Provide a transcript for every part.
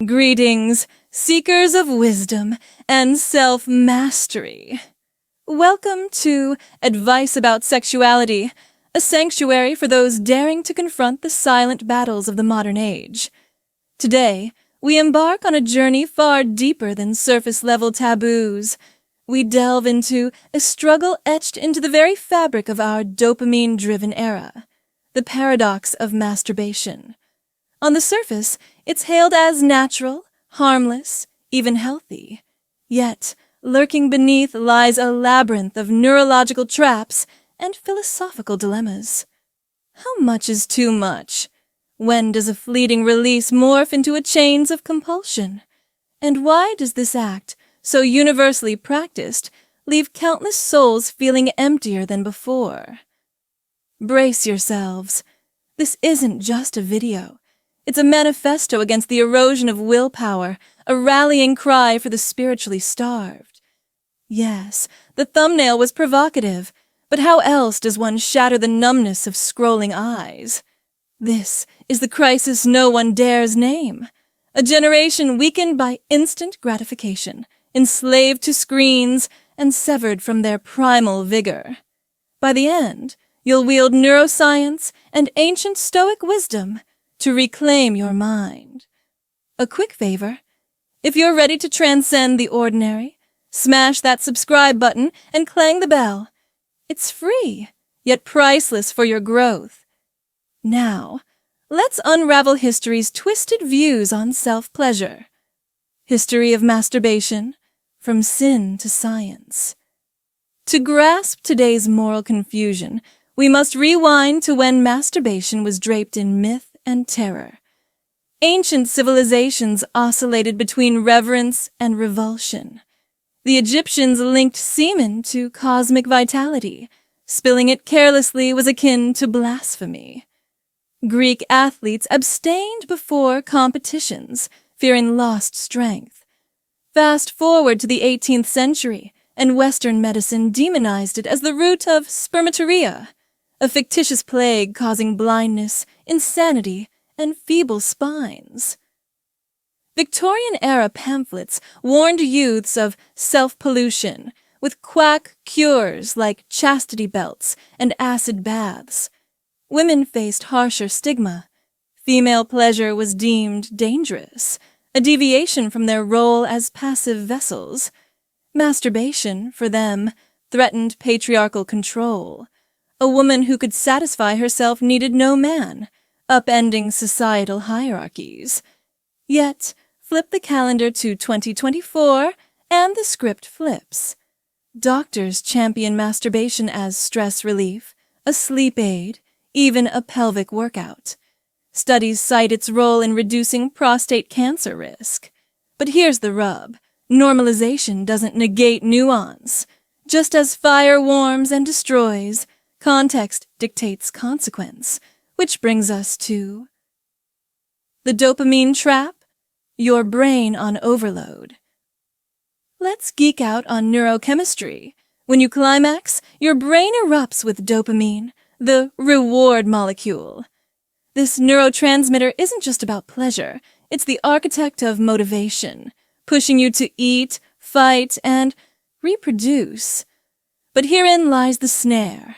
Greetings, seekers of wisdom and self-mastery. Welcome to Advice About Sexuality, a sanctuary for those daring to confront the silent battles of the modern age. Today, we embark on a journey far deeper than surface-level taboos. We delve into a struggle etched into the very fabric of our dopamine-driven era, the paradox of masturbation. On the surface, it's hailed as natural, harmless, even healthy. Yet, lurking beneath lies a labyrinth of neurological traps and philosophical dilemmas. How much is too much? When does a fleeting release morph into a chains of compulsion? And why does this act, so universally practiced, leave countless souls feeling emptier than before? Brace yourselves. This isn't just a video. It's a manifesto against the erosion of willpower, a rallying cry for the spiritually starved. Yes, the thumbnail was provocative, but how else does one shatter the numbness of scrolling eyes? This is the crisis no one dares name. A generation weakened by instant gratification, enslaved to screens, and severed from their primal vigor. By the end, you'll wield neuroscience and ancient Stoic wisdom to reclaim your mind. A quick favor. If you're ready to transcend the ordinary, smash that subscribe button and clang the bell. It's free, yet priceless for your growth. Now, let's unravel history's twisted views on self-pleasure. History of masturbation, from sin to science. To grasp today's moral confusion, we must rewind to when masturbation was draped in myth and terror. Ancient civilizations oscillated between reverence and revulsion. The Egyptians linked semen to cosmic vitality. Spilling it carelessly was akin to blasphemy. Greek athletes abstained before competitions, fearing lost strength. Fast forward to the 18th century, and Western medicine demonized it as the root of spermatorrhea, a fictitious plague causing blindness, insanity, and feeble spines. Victorian-era pamphlets warned youths of self-pollution, with quack cures like chastity belts and acid baths. Women faced harsher stigma. Female pleasure was deemed dangerous, a deviation from their role as passive vessels. Masturbation, for them, threatened patriarchal control. A woman who could satisfy herself needed no man, upending societal hierarchies. Yet, flip the calendar to 2024, and the script flips. Doctors champion masturbation as stress relief, a sleep aid, even a pelvic workout. Studies cite its role in reducing prostate cancer risk. But here's the rub. Normalization doesn't negate nuance. Just as fire warms and destroys, context dictates consequence, which brings us to the dopamine trap, your brain on overload. Let's geek out on neurochemistry. When you climax, your brain erupts with dopamine, the reward molecule. This neurotransmitter isn't just about pleasure, it's the architect of motivation, pushing you to eat, fight, and reproduce. But herein lies the snare.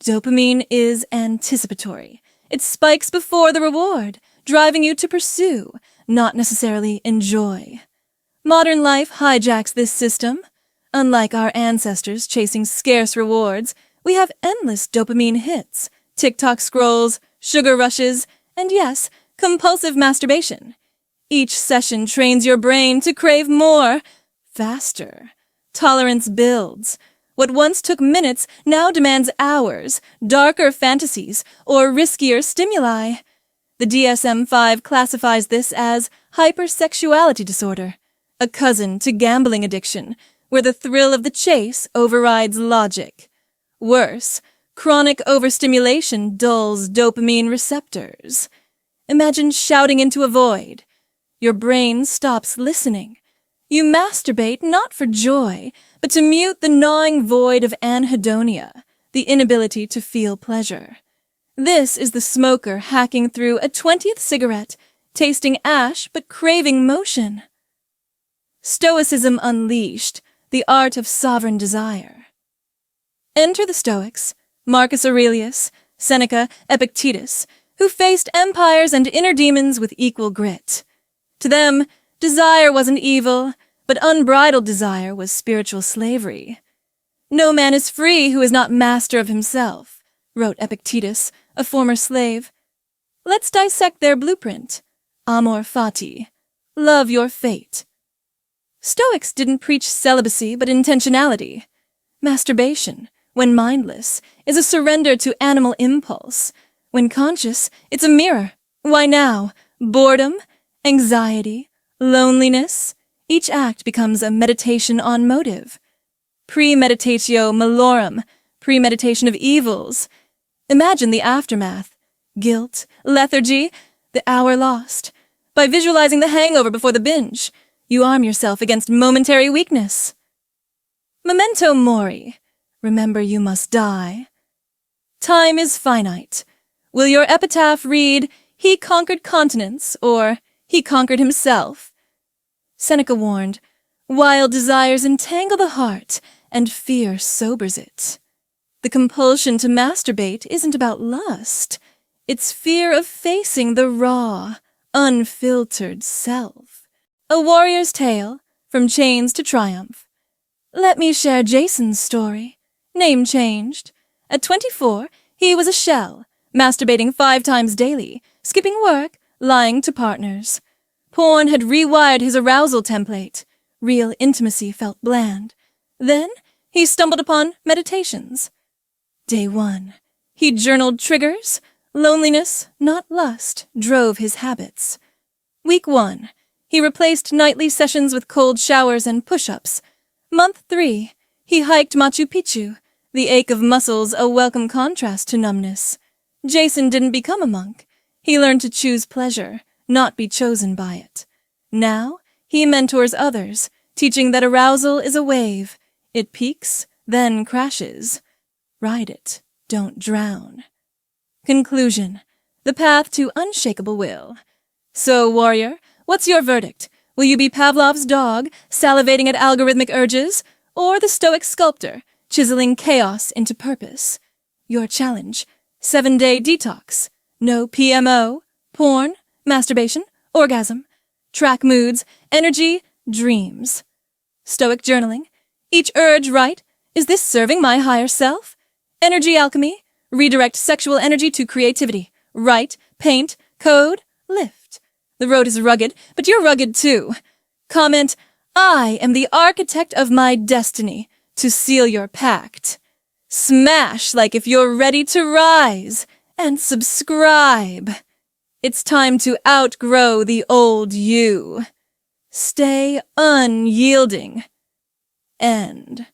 Dopamine is anticipatory. It spikes before the reward, driving you to pursue, not necessarily enjoy. Modern life hijacks this system. Unlike our ancestors chasing scarce rewards, we have endless dopamine hits, TikTok scrolls, sugar rushes, and yes, compulsive masturbation. Each session trains your brain to crave more, faster. Tolerance builds. What once took minutes now demands hours, darker fantasies, or riskier stimuli. The DSM-5 classifies this as hypersexuality disorder, a cousin to gambling addiction, where the thrill of the chase overrides logic. Worse, chronic overstimulation dulls dopamine receptors. Imagine shouting into a void. Your brain stops listening. You masturbate not for joy, but to mute the gnawing void of anhedonia, the inability to feel pleasure. This is the smoker hacking through a 20th cigarette, tasting ash but craving motion. Stoicism Unleashed, the art of sovereign desire. Enter the Stoics, Marcus Aurelius, Seneca, Epictetus, who faced empires and inner demons with equal grit. To them, desire wasn't evil, but unbridled desire was spiritual slavery. No man is free who is not master of himself, wrote Epictetus, a former slave. Let's dissect their blueprint. Amor fati. Love your fate. Stoics didn't preach celibacy but intentionality. Masturbation, when mindless, is a surrender to animal impulse. When conscious, it's a mirror. Why now? Boredom, anxiety, loneliness. Each act becomes a meditation on motive. Premeditatio malorum, premeditation of evils. Imagine the aftermath. Guilt, lethargy, the hour lost. By visualizing the hangover before the binge, you arm yourself against momentary weakness. Memento mori. Remember you must die. Time is finite. Will your epitaph read, "He conquered continents," or "He conquered himself"? Seneca warned, "Wild desires entangle the heart, and fear sobers it." The compulsion to masturbate isn't about lust. It's fear of facing the raw, unfiltered self. A warrior's tale, from chains to triumph. Let me share Jason's story. Name changed. At 24, he was a shell, masturbating 5 times daily, skipping work, lying to partners. Porn had rewired his arousal template. Real intimacy felt bland. Then he stumbled upon meditations. Day 1. He journaled triggers. Loneliness, not lust, drove his habits. Week 1. He replaced nightly sessions with cold showers and push-ups. Month 3. He hiked Machu Picchu, the ache of muscles a welcome contrast to numbness. Jason didn't become a monk. He learned to choose pleasure, not be chosen by it. Now, he mentors others, teaching that arousal is a wave. It peaks, then crashes. Ride it, don't drown. Conclusion. The path to unshakable will. So, warrior, what's your verdict? Will you be Pavlov's dog, salivating at algorithmic urges, or the Stoic sculptor, chiseling chaos into purpose? Your challenge. 7-day detox. No PMO, porn, masturbation, orgasm. Track moods, energy, dreams. Stoic journaling. Each urge right. Is this serving my higher self? Energy alchemy. Redirect sexual energy to creativity. Write, paint, code, lift. The road is rugged, but you're rugged too. Comment, I am the architect of my destiny, to seal your pact. Smash like if you're ready to rise, and subscribe. It's time to outgrow the old you. Stay unyielding. End.